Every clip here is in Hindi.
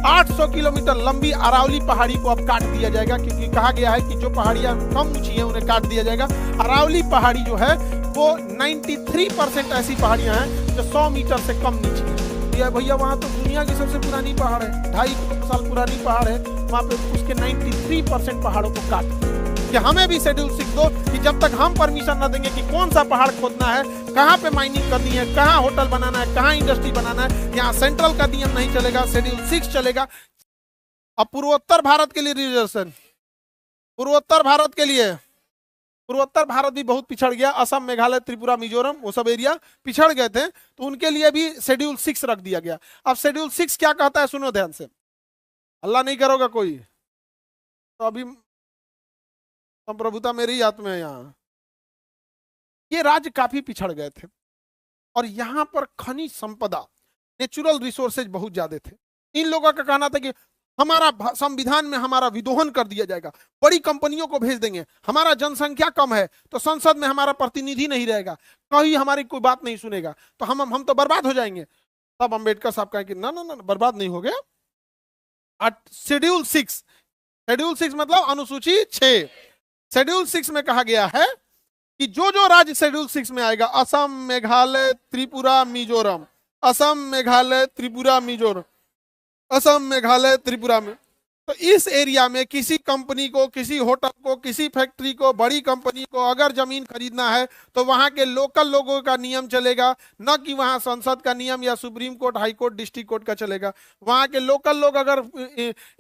800 किलोमीटर लंबी अरावली पहाड़ी को अब काट दिया जाएगा, क्योंकि कहा गया है कि जो पहाड़ियां कम ऊंची हैं उन्हें काट दिया जाएगा। अरावली पहाड़ी जो है वो 93% ऐसी पहाड़ियां हैं जो 100 मीटर से कम नीचे है। भैया वहां तो दुनिया की सबसे पुरानी पहाड़ है, 2.5 साल पुरानी पहाड़ है, वहां पे उसके 93% पहाड़ों को काट कि हमें भी शेड्यूल 6 दो, कि जब तक हम परमिशन न देंगे कि कौन सा पहाड़ खोदना है, कहाँ पे माइनिंग करनी है, कहाँ होटल बनाना है, कहाँ इंडस्ट्री बनाना है, यहाँ सेंट्रल का नियम नहीं चलेगा, शेड्यूल 6 चलेगा। अब पूर्वोत्तर भारत के लिए रिजर्वेशन, पूर्वोत्तर भारत के लिए, पूर्वोत्तर भारत भी बहुत पिछड़ गया, असम, मेघालय, त्रिपुरा, मिजोरम, वो सब एरिया पिछड़ गए थे, तो उनके लिए भी शेड्यूल 6 रख दिया गया। अब शेड्यूल 6 क्या कहता है, सुनो ध्यान से, अल्लाह नहीं करोगा कोई, तो अभी संप्रभुता मेरी हाथ में है। यहाँ ये राज्य काफी पिछड़ गए थे और यहाँ पर खनिज संपदा, नेचुरल रिसोर्सेज बहुत ज्यादा थे। इन लोगों का कहना था कि हमारा संविधान में हमारा विदोहन कर दिया जाएगा, बड़ी कंपनियों को भेज देंगे, हमारा जनसंख्या कम है तो संसद में हमारा प्रतिनिधि नहीं रहेगा, कहीं हमारी कोई बात नहीं सुनेगा, तो हम तो बर्बाद हो जाएंगे। तब अंबेडकर साहब कहे कि ना ना ना, बर्बाद नहीं हो गया। शेड्यूल 6, शेड्यूल 6 मतलब अनुसूची 6, शेड्यूल 6 में कहा गया है कि जो जो राज्य शेड्यूल 6 में आएगा, असम, मेघालय, त्रिपुरा, मिजोरम, असम, मेघालय, त्रिपुरा, मिजोरम, असम, मेघालय, त्रिपुरा में, तो इस एरिया में किसी कंपनी को, किसी होटल को, किसी फैक्ट्री को, बड़ी कंपनी को अगर जमीन खरीदना है तो वहां के लोकल लोगों का नियम चलेगा, न कि वहां संसद का नियम या supreme court, high court, district court का चलेगा। वहां के लोकल लोग अगर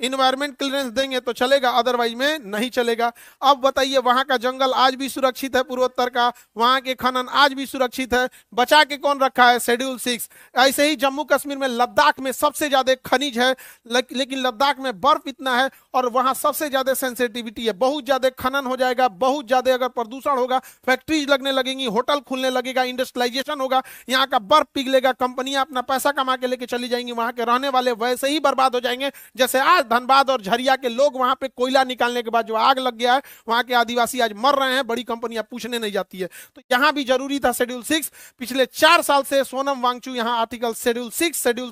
इन्वायरमेंट क्लियरेंस देंगे तो चलेगा, अदरवाइज में नहीं चलेगा। अब बताइए, वहां का जंगल आज भी सुरक्षित है, पूर्वोत्तर का, वहां के खनन आज भी सुरक्षित है, बचा के कौन रखा है, शेड्यूल 6। ऐसे ही जम्मू कश्मीर में, लद्दाख में सबसे ज्यादा खनिज है, लेकिन लद्दाख में बर्फ इतना है और वहां सबसे ज्यादा सेंसिटिविटी है, बहुत ज्यादा खनन हो जाएगा, बहुत ज्यादा अगर प्रदूषण होगा, फैक्ट्रीज लगने लगेंगी, होटल खुलने लगेगा, इंडस्ट्रियलाइजेशन होगा, यहाँ का बर्फ पिघलेगा, कंपनियां अपना पैसा कमा के लेके चली जाएंगी, वहां के रहने वाले वैसे ही बर्बाद हो जाएंगे जैसे आज धनबाद और झरिया के लोग वहां पे कोयला निकालने के बाद जो आग लग गया है, वहां के आदिवासी आज मर रहे हैं, बड़ी कंपनियां पूछने नहीं जाती है। तो यहां भी जरूरी था शेड्यूल 6। पिछले 4 साल से सोनम वांगचू यहाँ आर्टिकल शेड्यूल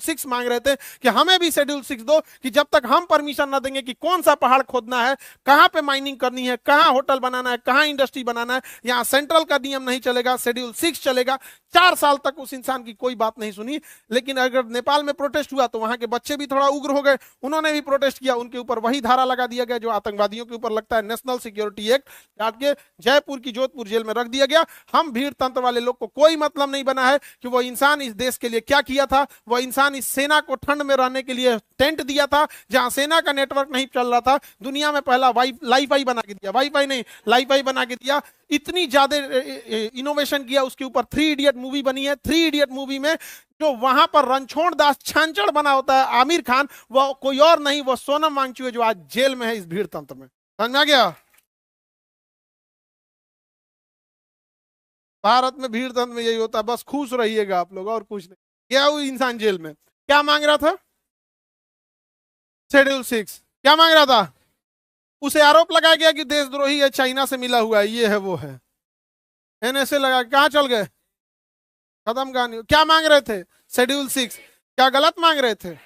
6 मांग रहे थे कि हमें भी शेड्यूल 6 दो, कि जब तक हम परमिशन न देंगे कि कौन सा पहाड़ खोदना है, कहां पे माइनिंग करनी है, कहां होटल बनाना है, कहां इंडस्ट्री बनाना है, यहां सेंट्रल का नियम नहीं चलेगा, शेड्यूल 6 चलेगा। 4 साल तक उस इंसान की कोई बात नहीं सुनी। लेकिन अगर नेपाल में प्रोटेस्ट हुआ तो वहां के बच्चे भी थोड़ा उग्र हो गए, उन्होंने भी प्रोटेस्ट किया, उनके ऊपर वही धारा लगा दिया गया जो आतंकवादियों के ऊपर लगता है, नेशनल सिक्योरिटी एक्ट, काट के जयपुर की जोधपुर जेल में रख दिया गया। हम भीड़ तंत्र वाले लोग को कोई मतलब नहीं बना है कि वो इंसान इस देश के लिए क्या किया था, वो इंसान इस सेना को ठंड में रहने के लिए टेंट दिया था, जहां सेना का नेटवर्क नहीं चल रहा था, दुनिया में पहला लाईफाई बना के दिया, वाईफाई नहीं लाईफाई बना के दिया, इतनी ज्यादा इनोवेशन किया, उसके ऊपर 3 इडियट मूवी बनी है। 3 इडियट मूवी में जो वहां पर रणछोड़ दास छांचड़ बना होता है आमिर खान, वो कोई और नहीं, वो सोनम वांगचू है जो आज जेल में है इस भीड़ तंत्र में। समझ आ गया? भारत में भीड़ तंत्र में यही होता है, बस खुश रहिएगा आप लोग और कुछ नहीं। क्या वो इंसान जेल में क्या मांग रहा था, शेड्यूल 6 क्या मांग रहा था, उसे आरोप लगाया गया कि देशद्रोही है, चाइना से मिला हुआ है, ये है वो है, एनएसए लगा, कहां चल गए, खत्म कहानी। क्या मांग रहे थे, शेड्यूल 6, क्या गलत मांग रहे थे,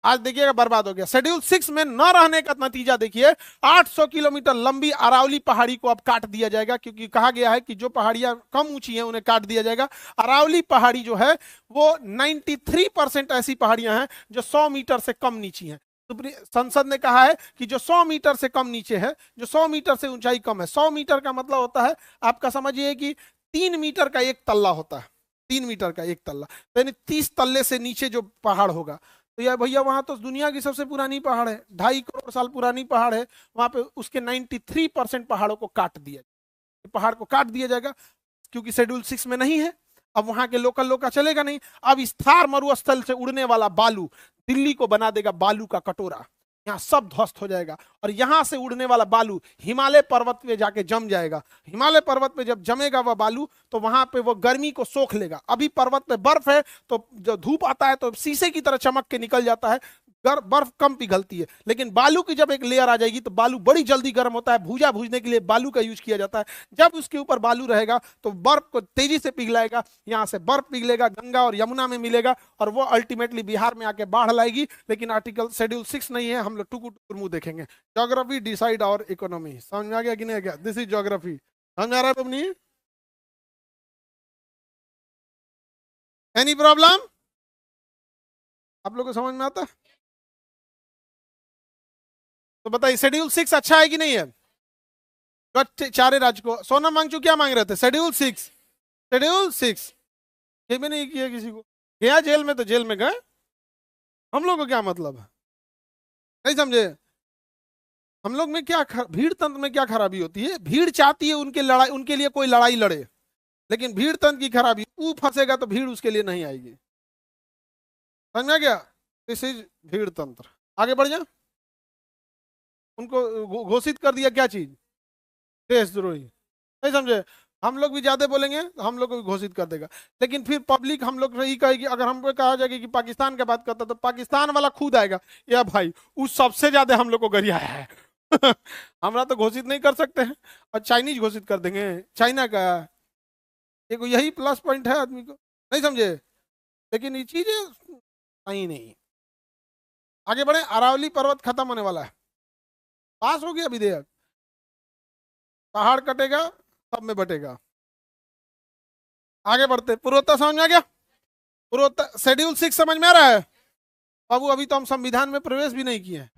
आज देखिएगा बर्बाद हो गया। शेड्यूल 6 में न रहने का नतीजा देखिए, 800 किलोमीटर लंबी अरावली पहाड़ी को अब काट दिया जाएगा, क्योंकि कहा गया है कि जो पहाड़ियां कम ऊंची हैं उन्हें काट दिया जाएगा। अरावली पहाड़ी जो है वो 93% ऐसी पहाड़ियां हैं जो 100 मीटर से कम नीची हैं। संसद ने कहा है कि जो 100 मीटर से कम नीचे है, जो 100 मीटर से ऊंचाई कम है, 100 मीटर का मतलब होता है, आपका समझिए कि 3 मीटर का एक तल्ला होता है, 3 मीटर का एक तल्ला, यानी 30 तल्ले से नीचे जो पहाड़ होगा। तो यार भैया वहां तो दुनिया की सबसे पुरानी पहाड़ है, 2.5 करोड़ साल पुरानी पहाड़ है, वहां पे उसके 93% पहाड़ों को काट दिया, पहाड़ को काट दिया जाएगा, क्योंकि शेड्यूल 6 में नहीं है। अब वहां के लोकल लोग का चलेगा नहीं। अब इस थार मरुस्थल से उड़ने वाला बालू दिल्ली को बना देगा बालू का कटोरा, यहाँ सब ध्वस्त हो जाएगा, और यहां से उड़ने वाला बालू हिमालय पर्वत पे जाके जम जाएगा। हिमालय पर्वत पे जब जमेगा वह बालू तो वहां पे वो गर्मी को सोख लेगा। अभी पर्वत पे बर्फ है तो जो धूप आता है तो शीशे की तरह चमक के निकल जाता है, बर्फ कम पिघलती है। लेकिन बालू की जब एक लेयर आ जाएगी तो बालू बड़ी जल्दी गर्म होता है। भूजा भूजने के लिए बालू का यूज किया जाता है। जब उसके ऊपर बालू रहेगा तो बर्फ को तेजी से पिघलाएगा, यहाँ से बर्फ पिघलेगा, गंगा और यमुना में मिलेगा और वो अल्टीमेटली बिहार में आके बाढ़ लाएगी। लेकिन आर्टिकल शेड्यूल 6 नहीं है, हम लोग टुकु टुकुर मुंह देखेंगे। ज्योग्राफी डिसाइड आवर इकोनॉमी, समझ में आ गया कि नहीं आ गया? This is geography. समझ में आ रहा है? तुम नहीं एनी प्रॉब्लम? आप लोग को समझ में आता? तो बताइए शेड्यूल 6 अच्छा है कि नहीं है? चारे राज्य को सोनम वांगचुक क्या मांग रहे थे? शेड्यूल 6, शेड्यूल 6 ये भी नहीं किया किसी को। गया जेल में तो जेल में गए, हम लोग को क्या मतलब है? नहीं समझे? हम लोग में क्या भीड़ तंत्र में क्या खराबी होती है? भीड़ चाहती है उनके लड़ाई, उनके लिए कोई लड़ाई लड़े, लेकिन भीड़ तंत्र की खराबी, वो फंसेगा तो भीड़ उसके लिए नहीं आएगी। समझ में आ गया? दिस इज भीड़ तंत्र। आगे बढ़ जा। उनको घोषित कर दिया क्या चीज? देशद्रोही। नहीं समझे? हम लोग भी ज्यादा बोलेंगे तो हम लोग को भी घोषित कर देगा। लेकिन फिर पब्लिक हम लोग यही कहेगी, अगर हमको कहा जाएगा कि पाकिस्तान की बात करता तो पाकिस्तान वाला खुद आएगा, या भाई उस सबसे ज्यादा हम लोग को गरियाया है। हमरा तो घोषित नहीं कर सकते हैं और चाइनीज घोषित कर देंगे, चाइना का। देखो यही प्लस पॉइंट है आदमी को। नहीं समझे? लेकिन ये चीजें सही नहीं। आगे बढ़े। अरावली पर्वत खत्म होने वाला है, पास हो गया विधेयक। पहाड़ कटेगा सब में बटेगा। आगे बढ़ते। पूर्वोत्तर समझ में आ गया? पूर्वोत्तर शेड्यूल 6 समझ में आ रहा है? बाबू अभी तो हम संविधान में प्रवेश भी नहीं किए हैं।